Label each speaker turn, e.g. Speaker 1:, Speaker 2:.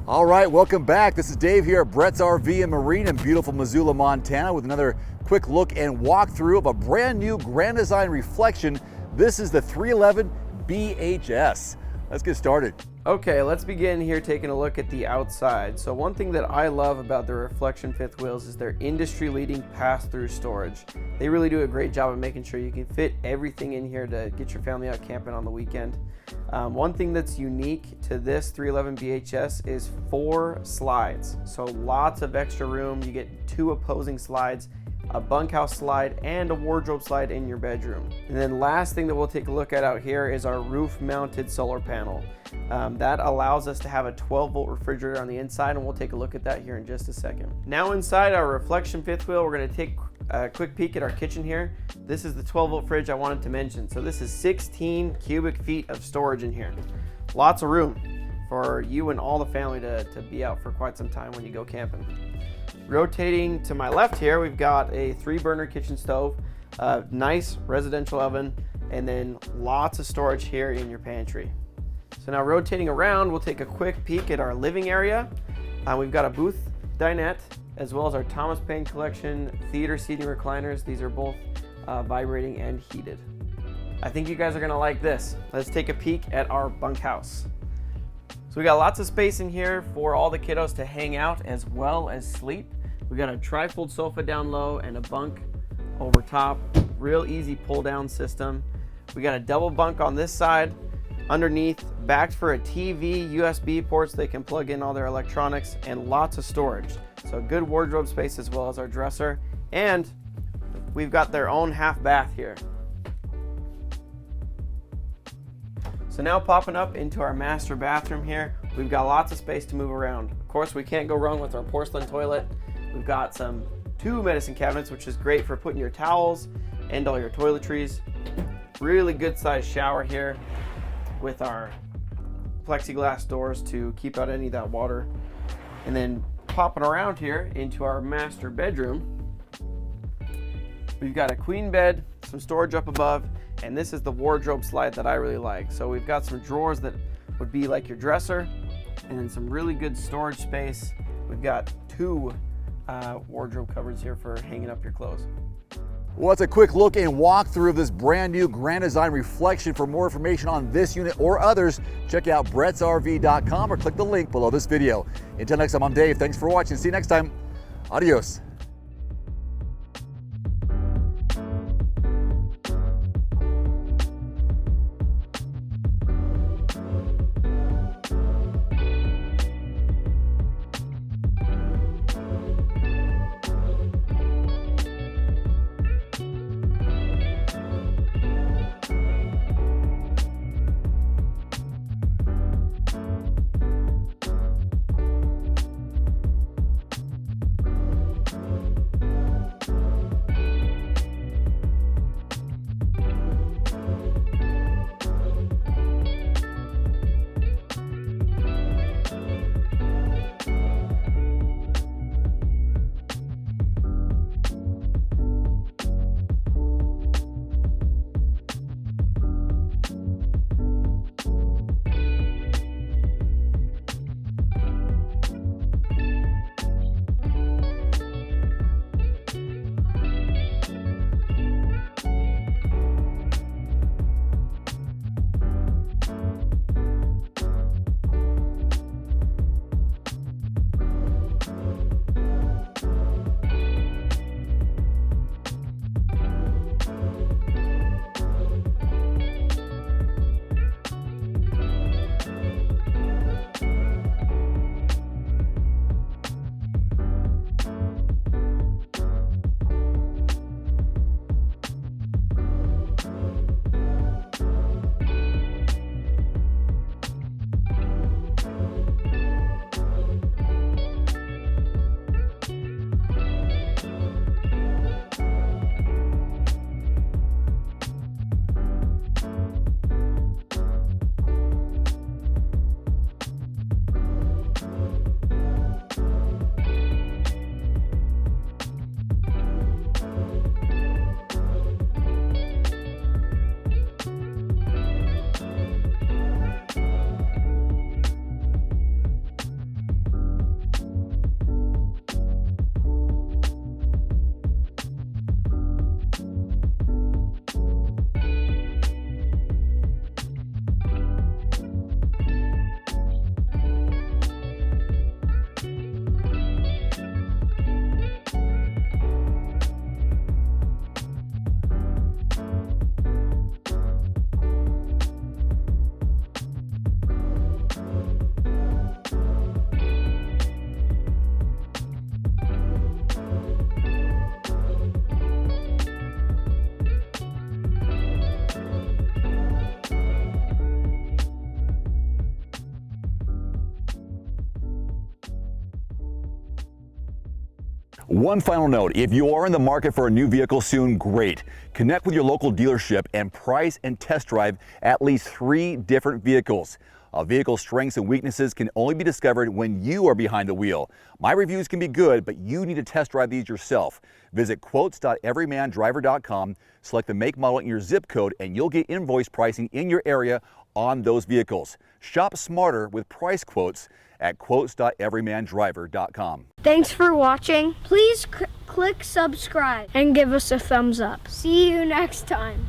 Speaker 1: All right, welcome back. This is Dave here at Brett's RV and Marine in beautiful Missoula, Montana with another quick look and walkthrough of a brand new Grand Design Reflection. This is the 311 BHS. Let's get started.
Speaker 2: Okay, let's begin here taking a look at the outside. So one thing that I love about the Reflection fifth wheels is their industry-leading pass-through storage. They really do a great job of making sure you can fit everything in here to get your family out camping on the weekend. One thing that's unique to this 311 BHS is 4 slides. So lots of extra room. You get 2 opposing slides, a bunkhouse slide, and a wardrobe slide in your bedroom. And then last thing that we'll take a look at out here is our roof-mounted solar panel. That allows us to have a 12-volt refrigerator on the inside, and we'll take a look at that here in just a second. Now inside our Reflection fifth wheel, we're going to take a quick peek at our kitchen here. This is the 12-volt fridge I wanted to mention. So this is 16 cubic feet of storage in here. Lots of room for you and all the family to be out for quite some time when you go camping. Rotating to my left here, we've got a 3-burner kitchen stove, a nice residential oven, and then lots of storage here in your pantry. So now rotating around, we'll take a quick peek at our living area. We've got a booth dinette, as well as our Thomas Paine Collection theater seating recliners. These are both vibrating and heated. I think you guys are gonna like this. Let's take a peek at our bunkhouse. So we got lots of space in here for all the kiddos to hang out as well as sleep. We got a tri-fold sofa down low and a bunk over top. Real easy pull down system. We got a double bunk on this side. Underneath, backed for a TV, USB ports, they can plug in all their electronics, and lots of storage. So good wardrobe space as well as our dresser. And we've got their own half bath here. So now popping up into our master bathroom here, we've got lots of space to move around. Of course, we can't go wrong with our porcelain toilet. We've got 2 medicine cabinets, which is great for putting your towels and all your toiletries. Really good sized shower here with our plexiglass doors to keep out any of that water. And then popping around here into our master bedroom, we've got a queen bed, some storage up above, and this is the wardrobe slide that I really like. So we've got some drawers that would be like your dresser, and then some really good storage space. We've got 2 wardrobe cupboards here for hanging up your clothes.
Speaker 1: Well, that's a quick look and walkthrough of this brand new Grand Design Reflection. For more information on this unit or others, check out brettsrv.com or click the link below this video. Until next time, I'm Dave. Thanks for watching. See you next time. Adios. One final note, if you are in the market for a new vehicle soon, great. Connect with your local dealership and price and test drive at least 3 different vehicles. A vehicle's strengths and weaknesses can only be discovered when you are behind the wheel. My reviews can be good, but you need to test drive these yourself. Visit quotes.everymandriver.com, select the make, model, and your zip code, and you'll get invoice pricing in your area on those vehicles. Shop smarter with price quotes at quotes.everymandriver.com.
Speaker 3: Thanks for watching. Please click subscribe and give us a thumbs up. See you next time.